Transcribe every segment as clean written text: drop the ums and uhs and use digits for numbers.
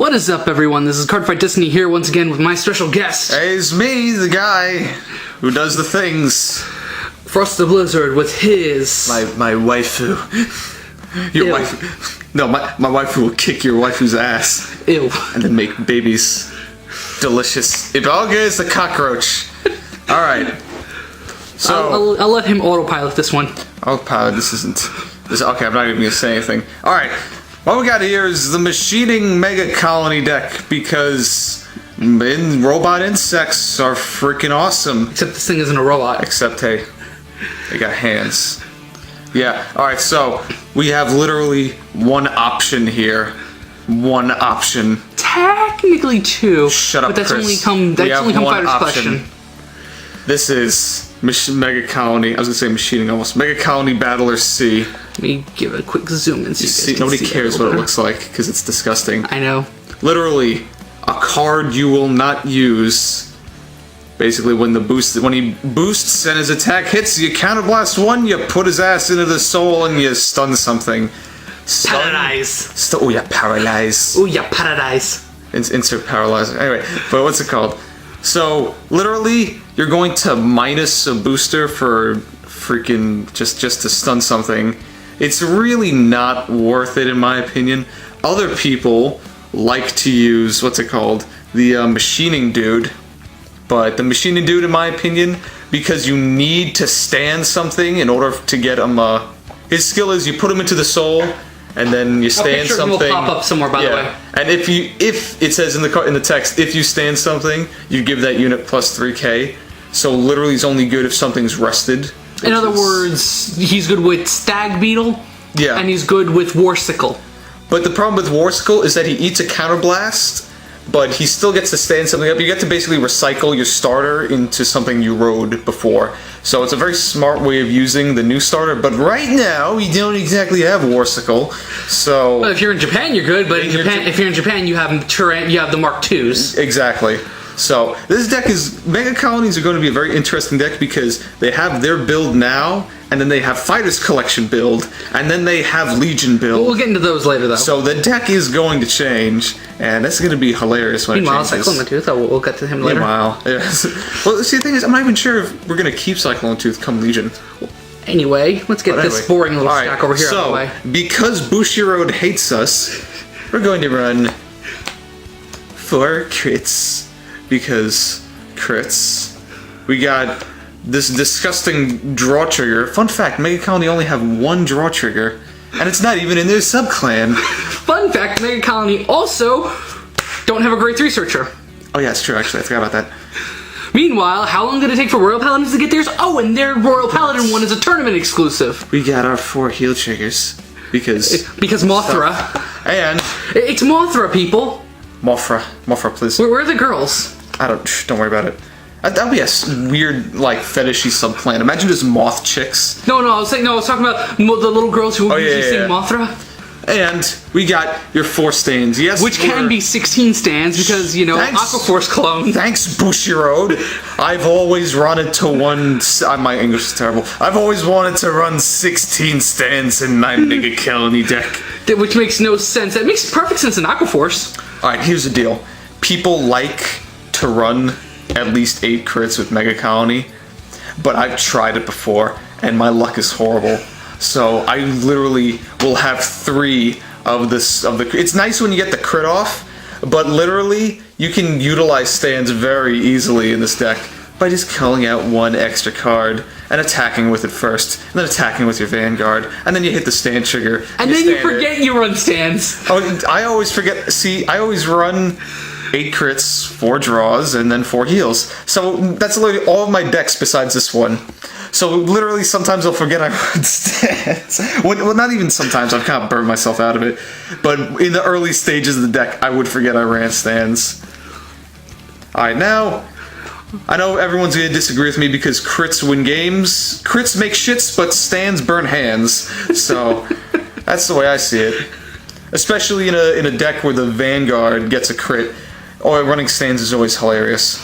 What is up, everyone? This is Cardfight Destiny here once again with my special guest. Hey, it's me, the guy who does the things. Frost the Blizzard with his... My waifu. Your Ew. waifu. No, my waifu will kick your waifu's ass. Ew. And then make babies delicious. Ibalga is the cockroach. Alright. So... I'll let him autopilot this one. Autopilot, this isn't... Okay, I'm not even going to say anything. Alright. What we got here is the Machining Megacolony deck, because robot insects are freaking awesome. Except this thing isn't a robot. Except, hey, they got hands. Yeah, alright, so we have literally one option here. One option. Technically two. Shut up, but that's Chris. only come Fighter's Collection. This is Megacolony. I was gonna say Machining almost. Megacolony Battler C. Let me give it a quick zoom and see. Nobody cares what it looks like because it's disgusting. I know. Literally, a card you will not use. Basically, when he boosts and his attack hits, you counterblast one, you put his ass into the soul, and you stun something. Paralyze. Oh yeah, paralyze. Oh yeah, paralyze. Insert paralyzer. Anyway, but what's it called? So literally, you're going to minus a booster for freaking just to stun something. It's really not worth it in my opinion. Other people like to use what's it called? The machining dude. But the machining dude, in my opinion, because you need to stand something in order to get him. His skill is you put him into the soul, and then you stand something. Will pop up somewhere, by the way. And if it says in the text, if you stand something, you give that unit plus 3k. So literally, it's only good if something's rested. In other words, he's good with Stag Beetle. Yeah. And he's good with Warsicle. But the problem with Warsicle is that he eats a counterblast, but he still gets to stand something up. You get to basically recycle your starter into something you rode before. So it's a very smart way of using the new starter, but right now, we don't exactly have Warsicle, so... Well, if you're in Japan, you're good, but if you're in Japan, you have the Mark IIs. Exactly. So, this deck Mega Colonies are going to be a very interesting deck because they have their build now, and then they have Fighters Collection build, and then they have Legion build. Well, we'll get into those later, though. So the deck is going to change, and that's going to be hilarious when it changes. Meanwhile, Cyclomatooth, we'll get to him later. Meanwhile, yes. Well, see, the thing is, I'm not even sure if we're going to keep Cyclomatooth come Legion. Anyway, let's get this boring little stack over here out of the way. Because Bushiroad hates us, we're going to run 4 crits. Because crits. We got this disgusting draw trigger. Fun fact, Megacolony only have 1 draw trigger, and it's not even in their subclan. Fun fact, Megacolony also don't have a Great Researcher. Oh yeah, it's true, actually, I forgot about that. Meanwhile, how long did it take for Royal Paladins to get theirs? Oh, and their Royal Paladin one is a tournament exclusive. We got our 4 heal triggers. Because Mothra. And... It's Mothra, people. Mothra, please. Where are the girls? Don't worry about it. That'd be a weird, like, fetishy subclan. Imagine just moth chicks. No, I was talking about the little girls who usually sing Mothra. And we got your 4 stands. Yes, which can be 16 stands because, you know, Aquaforce clone. Thanks, Bushiroad. I've always wanted to my English is terrible. I've always wanted to run 16 stands in my Megacolony deck. Which makes no sense. That makes perfect sense in Aquaforce. Alright, here's the deal. People like to run at least 8 crits with Megacolony, but I've tried it before, and my luck is horrible. So I literally will have 3 of the. It's nice when you get the crit off, but literally you can utilize stands very easily in this deck by just calling out 1 extra card and attacking with it first, and then attacking with your Vanguard, and then you hit the stand trigger. And then you forget you run stands. Oh, I always forget. See, I always run 8 crits, 4 draws, and then 4 heals. So that's literally all of my decks besides this one. So literally sometimes I'll forget I run stands. Well, not even sometimes, I've kind of burned myself out of it. But in the early stages of the deck, I would forget I ran stands. Alright, now, I know everyone's going to disagree with me because crits win games. Crits make shits, but stands burn hands. So that's the way I see it. Especially in a deck where the Vanguard gets a crit. Running stands is always hilarious.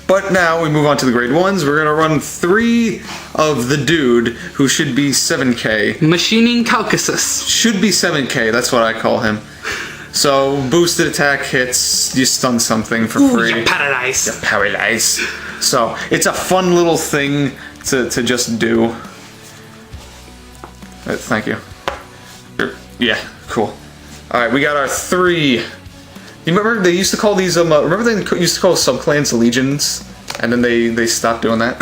But now we move on to the grade 1s. We're going to run 3 of the dude who should be 7k. Machining Caucasus. Should be 7k, that's what I call him. So boosted attack hits, you stun something for free. You Paralyze. You Paralyze. So it's a fun little thing to just do. Thank you. Yeah, cool. Alright, we got our 3. You remember they used to call these, remember they used to call subclans legions? And then they stopped doing that?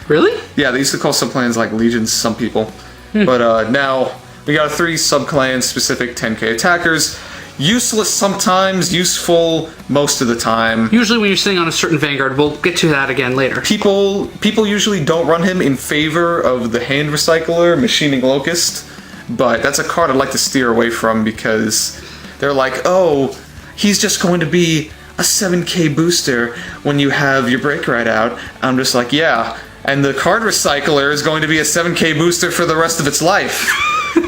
Really? Yeah, they used to call subclans like legions, some people. But now, we got 3 subclans, specific 10k attackers. Useless sometimes, useful most of the time. Usually when you're sitting on a certain Vanguard, we'll get to that again later. People usually don't run him in favor of the hand recycler, Machining Locust. But that's a card I'd like to steer away from because they're like, oh, he's just going to be a 7k booster when you have your break ride out. I'm just like, yeah, and the card recycler is going to be a 7k booster for the rest of its life.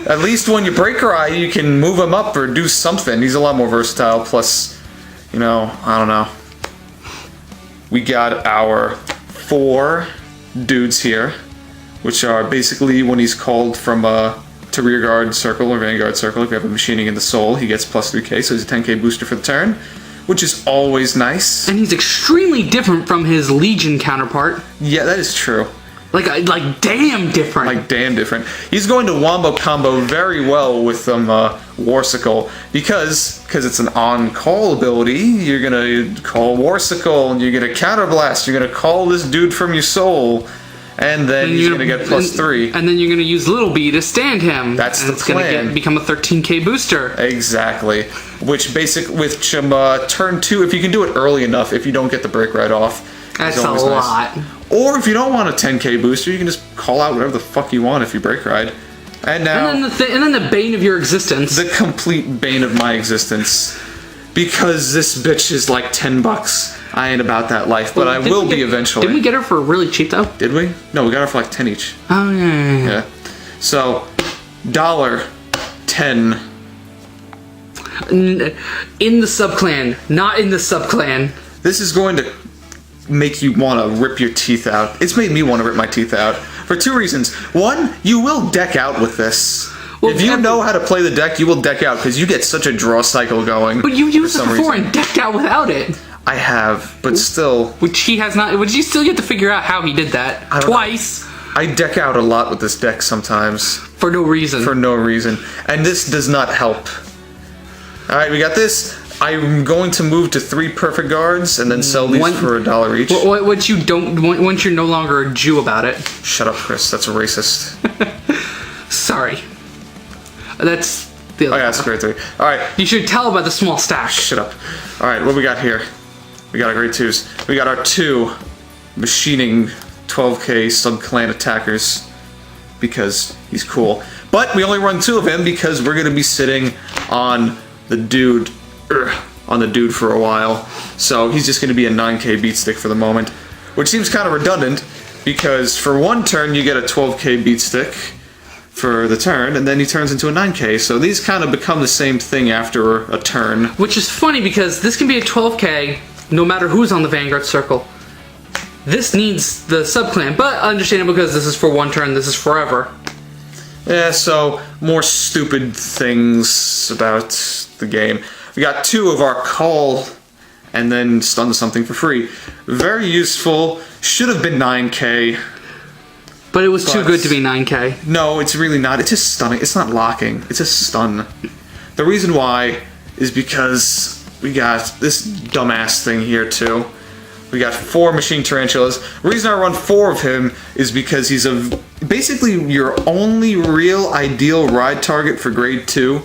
At least when you break ride, you can move him up or do something. He's a lot more versatile, plus, you know, I don't know. We got our 4 dudes here, which are basically when he's called from to rear guard circle or vanguard circle. If you have a machining in the soul, he gets plus 3k, so he's a 10k booster for the turn, which is always nice. And he's extremely different from his Legion counterpart. Yeah, that is true. Like damn different. Like damn different. He's going to wombo combo very well with Warsicle because it's an on-call ability. You're gonna call Warsicle and you're gonna counterblast. You're gonna call this dude from your soul. And then he's going to get plus 3. And then you're going to use Little B to stand him. That's the plan. It's going to become a 13k booster. Exactly. Which turn 2, if you can do it early enough, if you don't get the break right off. That's a lot. Or if you don't want a 10k booster, you can just call out whatever the fuck you want if you break ride. And now... And then the bane of your existence. The complete bane of my existence. Because this bitch is like $10. I ain't about that life, but I will be eventually. Didn't we get her for really cheap though? Did we? No, we got her for like 10 each. Oh yeah. Yeah. So, $10. In the subclan, not in the subclan. This is going to make you want to rip your teeth out. It's made me want to rip my teeth out for 2 reasons. One, you will deck out with this. Well, if you know how to play the deck, you will deck out because you get such a draw cycle going. But you used it before and decked out without it. I have, but still. Which he has not. Which you still get to figure out how he did that twice. I deck out a lot with this deck sometimes. For no reason. For no reason. And this does not help. Alright, we got this. I'm going to move to 3 perfect guards and then sell these for $1 each. Once you don't, once you're no longer a Jew about it. Shut up, Chris. That's racist. Sorry. That's the other. Oh yeah, that's great 3. Alright. You should tell about the small stack. Shut up. Alright, what we got here? We got our great 2s. We got our 2 machining 12k subclan attackers because he's cool. But we only run 2 of him because we're going to be sitting on the dude for a while. So he's just going to be a 9k beatstick for the moment, which seems kind of redundant because for 1 turn you get a 12k beatstick for the turn, and then he turns into a 9k, so these kind of become the same thing after a turn. Which is funny because this can be a 12k no matter who's on the Vanguard Circle. This needs the subclan, but understandable because this is for 1 turn, this is forever. Yeah, so more stupid things about the game. We got 2 of our call and then stun to something for free. Very useful, should have been 9k. But it was too good to be 9k. No, it's really not. It's just stunning. It's not locking. It's a stun. The reason why is because we got this dumbass thing here too. We got 4 Machining Tarantulas. The reason I run 4 of him is because he's basically your only real ideal ride target for grade 2.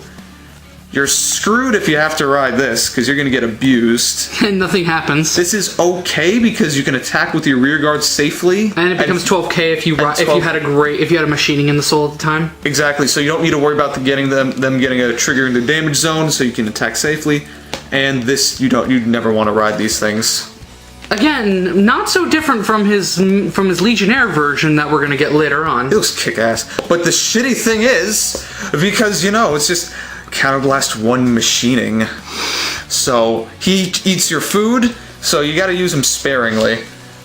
You're screwed if you have to ride this, because you're going to get abused. And nothing happens. This is okay because you can attack with your rear guard safely. And it becomes 12k if you had a machining in the soul at the time. Exactly, so you don't need to worry about them getting a trigger in the damage zone, so you can attack safely. And this, you'd never want to ride these things. Again, not so different from his Legionnaire version that we're going to get later on. It looks kick-ass. But the shitty thing is, because, it's just counterblast 1 machining. So, he eats your food, so you gotta use him sparingly.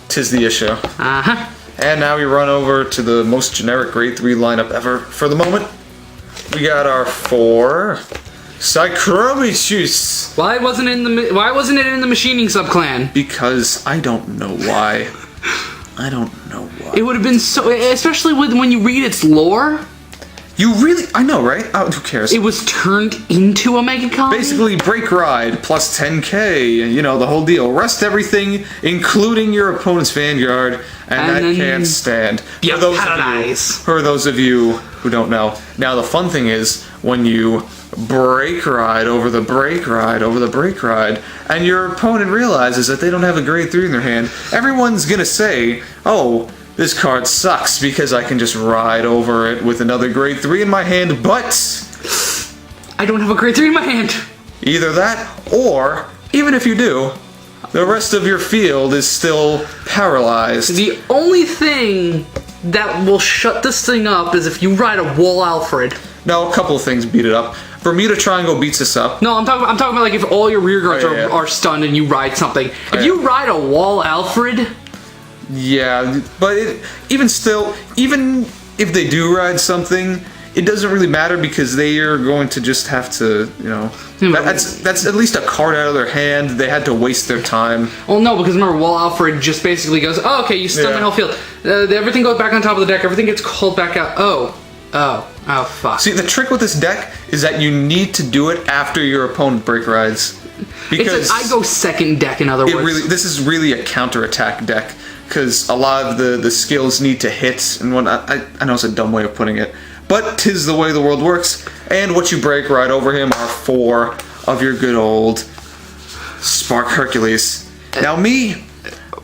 'Tis the issue. Uh-huh. And now we run over to the most generic grade 3 lineup ever for the moment. We got our 4 Cyclomatooth. Why wasn't it in the machining subclan? Because I don't know why. I don't know why. It would have been so, especially when you read its lore. You really, I know, right? Oh, who cares? It was turned into a Megacolony? Basically, break ride, plus 10k, you know, the whole deal. Rest everything, including your opponent's vanguard, and that can't stand. For those of you who don't know. Now, the fun thing is, when you break ride over the break ride over the break ride, and your opponent realizes that they don't have a grade 3 in their hand, everyone's gonna say, oh, this card sucks because I can just ride over it with another grade 3 in my hand, but I don't have a grade 3 in my hand. Either that, or even if you do, the rest of your field is still paralyzed. The only thing that will shut this thing up is if you ride a Wall Alfred. No, a couple of things beat it up. Bermuda Triangle beats us up. No, I'm talking about like if all your rear guards are stunned and you ride something. If you ride a Wall Alfred. Yeah, but even still, even if they do ride something, it doesn't really matter because they are going to just have to, you know, that's at least a card out of their hand. They had to waste their time. Well, no, because remember, Wall Alfred just basically goes, oh, okay, you stun my whole field. Everything goes back on top of the deck. Everything gets called back out. Oh, fuck. See, the trick with this deck is that you need to do it after your opponent break rides. Because I go second deck, in other words. This is really a counterattack deck. Because a lot of the skills need to hit and whatnot. I know it's a dumb way of putting it, but 'tis the way the world works. And what you break right over him are 4 of your good old Spark Hercules. Now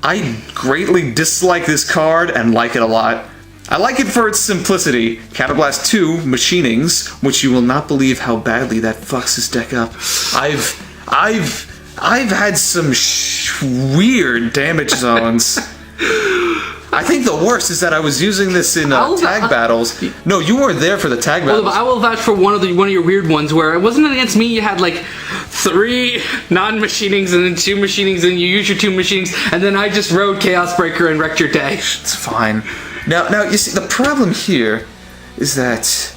I greatly dislike this card and like it a lot. I like it for its simplicity. Counterblast 2 Machinings, which you will not believe how badly that fucks this deck up. I've had some weird damage zones. I think the worst is that I was using this in tag battles. No, you weren't there for the tag battles. Well, I will vouch for one of your weird ones where it wasn't against me. You had like 3 non-machinings and then 2 machinings, and you use your 2 machinings, and then I just rode Chaos Breaker and wrecked your day. It's fine. Now you see the problem here is that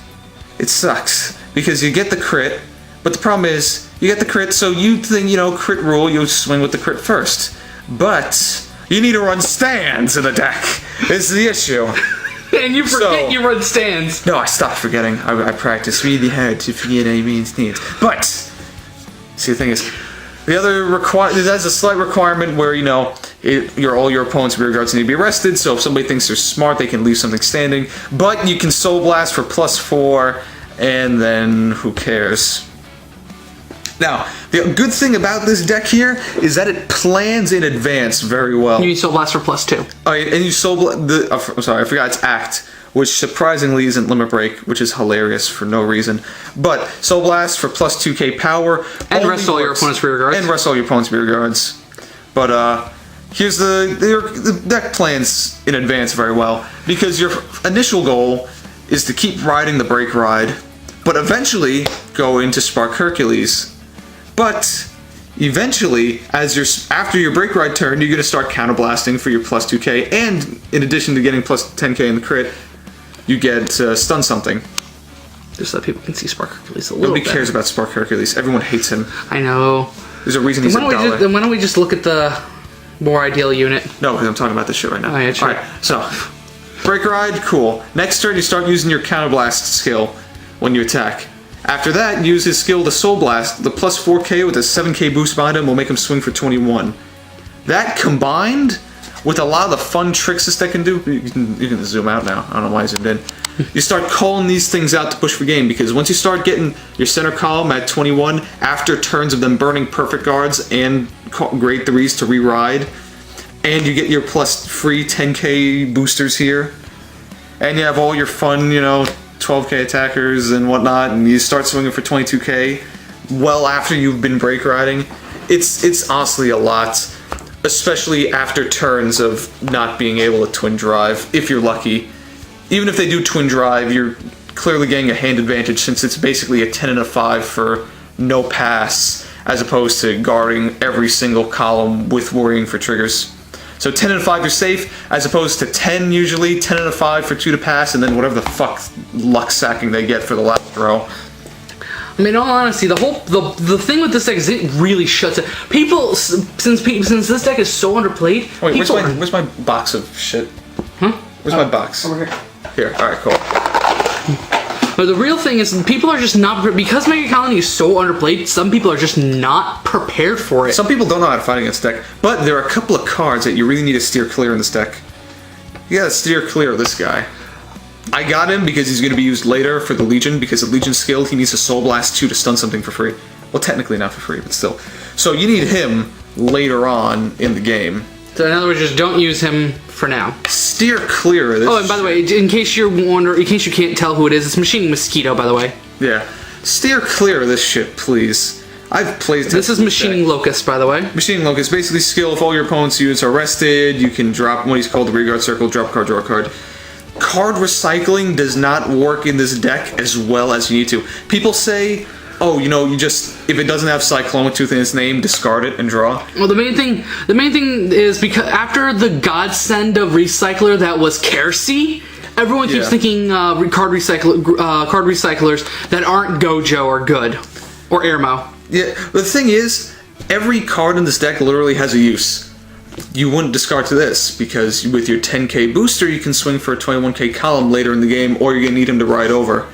it sucks because you get the crit, but the problem is you get the crit, so you think, you know, crit rule, you'll swing with the crit first, but you need to run stands in the deck, is the issue. And you forget you run stands. No, I stopped forgetting. I practice really hard to forget I mean stands. But, see, the thing is, the other there's a slight requirement where, you know, all your opponent's rear guards need to be arrested, so if somebody thinks they're smart, they can leave something standing. But you can Soul Blast for +4, and then who cares? Now, the good thing about this deck here is that it plans in advance very well. You Soul Blast for +2. Oh, and you Soul Blast... I'm sorry, I forgot it's Act, which surprisingly isn't Limit Break, which is hilarious for no reason. But Soul Blast for +2k power... And rest all your opponent's rear guards. And rest all your opponent's rear guards. But, here's the deck plans in advance very well, because your initial goal is to keep riding the break ride, but eventually go into Spark Hercules. But eventually, after your break ride turn, you're going to start counterblasting for your +2k, and in addition to getting +10k in the crit, you get stun something. Just so that people can see Spark Hercules a little bit. Nobody cares about Spark Hercules. Everyone hates him. I know. There's a reason he's $1. Then why don't we just look at the more ideal unit? No, because I'm talking about this shit right now. Oh, yeah, sure. Alright, so, break ride, cool. Next turn, you start using your counterblast skill when you attack. After that, use his skill to Soul Blast. The +4k with a 7k boost behind him will make him swing for 21. That combined with a lot of the fun tricks this deck can do, you can zoom out now. I don't know why I zoomed in. You start calling these things out to push for game, because once you start getting your center column at 21 after turns of them burning perfect guards and grade 3s to re-ride, and you get your plus free 10k boosters here, and you have all your fun, you know, 12k attackers and whatnot, and you start swinging for 22k well after you've been break riding. It's honestly a lot, especially after turns of not being able to twin drive, if you're lucky. Even if they do twin drive, you're clearly getting a hand advantage, since it's basically a 10 and a 5 for no pass, as opposed to guarding every single column with worrying for triggers. So 10 and a 5 you're safe, as opposed to 10 usually, 10 and a 5 for 2 to pass, and then whatever the fuck luck sacking they get for the last throw. I mean, in all honesty, the thing with this deck is it really shuts it. Since this deck is so underplayed. Wait, where's my box of shit? Huh? Where's my box? Over here. Here. All right, cool. But the real thing is, people are just not, because Megacolony is so underplayed, some people are just not prepared for it. Some people don't know how to fight against deck, but there are a couple of cards that you really need to steer clear in this deck. You gotta steer clear of this guy. I got him because he's gonna be used later for the Legion, because the Legion skill, he needs to Soul Blast 2 to stun something for free. Well, technically not for free, but still. So you need him later on in the game. So in other words, just don't use him for now. Steer clear of this. Oh, and by the way, in case you're wondering, in case you can't tell who it is, it's Machining Mosquito, by the way. Yeah. Steer clear of this shit, please. I've played This is Machining Locust, by the way. Machining Locust, basically skill, if all your opponent's units are rested, you can drop what he's called the rear guard circle, drop card, draw a card. Card recycling does not work in this deck as well as you need to. People say, oh, you know, you just, if it doesn't have Cyclomatooth in its name, discard it and draw. Well, the main thing is because after the godsend of Recycler that was Kersey, everyone keeps thinking card recyclers that aren't Gojo are good, or Airmo. Yeah, the thing is, every card in this deck literally has a use. You wouldn't discard to this, because with your 10k booster, you can swing for a 21k column later in the game, or you're going to need him to ride over.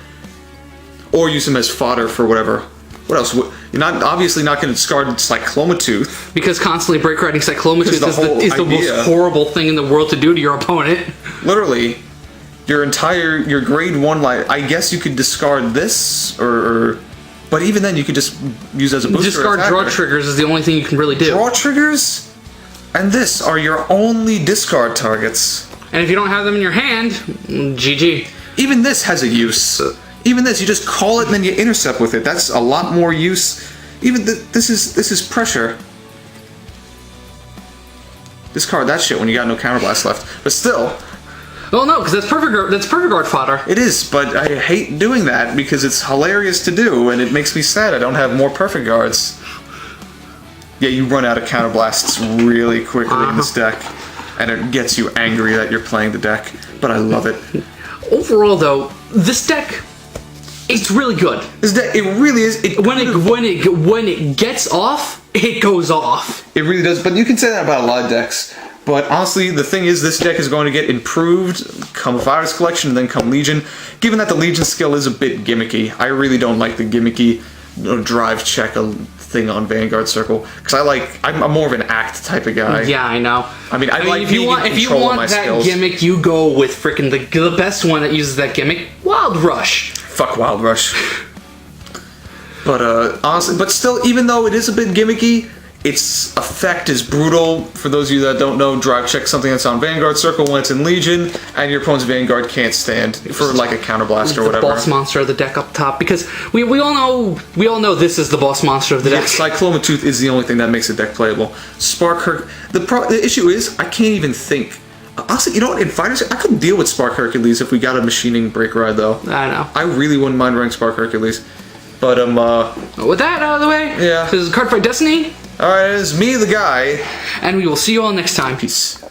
Or use him as fodder for whatever. What else? You're obviously not going to discard Cyclomatooth. Because constantly break riding Cyclomatooth is the most horrible thing in the world to do to your opponent. Literally, your grade 1 light, I guess you could discard this, but even then you could just use as a booster Discard attacker. draw triggers is the only thing you can really do. Draw triggers? And this are your only discard targets. And if you don't have them in your hand, GG. Even this has a use. Even this, you just call it and then you intercept with it. That's a lot more use. Even this is pressure. Discard that shit when you got no counterblast left. But still. Well, no, because that's perfect guard fodder. It is, but I hate doing that because it's hilarious to do and it makes me sad I don't have more perfect guards. Yeah, you run out of counterblasts really quickly in this deck, and it gets you angry that you're playing the deck, but I love it. Overall, though, this deck, it's really good. This deck, it really is. When it gets off, it goes off. It really does, but you can say that about a lot of decks. But honestly, the thing is, this deck is going to get improved come Virus Collection and then come Legion. Given that the Legion skill is a bit gimmicky, I really don't like the gimmicky drive check thing on Vanguard Circle, because I'm more of an act type of guy. Yeah, I know. I mean, if you want that skills. gimmick, you go with frickin' the best one that uses that gimmick, Wild Rush. Fuck Wild Rush. But honestly, but still, even though it is a bit gimmicky, its effect is brutal. For those of you that don't know, drive check something that's on Vanguard Circle when it's in Legion, and your opponent's Vanguard can't stand for like a counterblast or whatever. The boss monster of the deck up top, because we all know this is the boss monster of the deck. Cyclomatooth is the only thing that makes the deck playable. Spark the issue is I can't even think. Honestly, you know what? In Fighters, I could deal with Spark Hercules if we got a Machining Break Ride, though. I know. I really wouldn't mind running Spark Hercules. But with that out of the way, yeah. This is Cardfight Destiny. Alright, it's me, the guy. And we will see you all next time. Peace.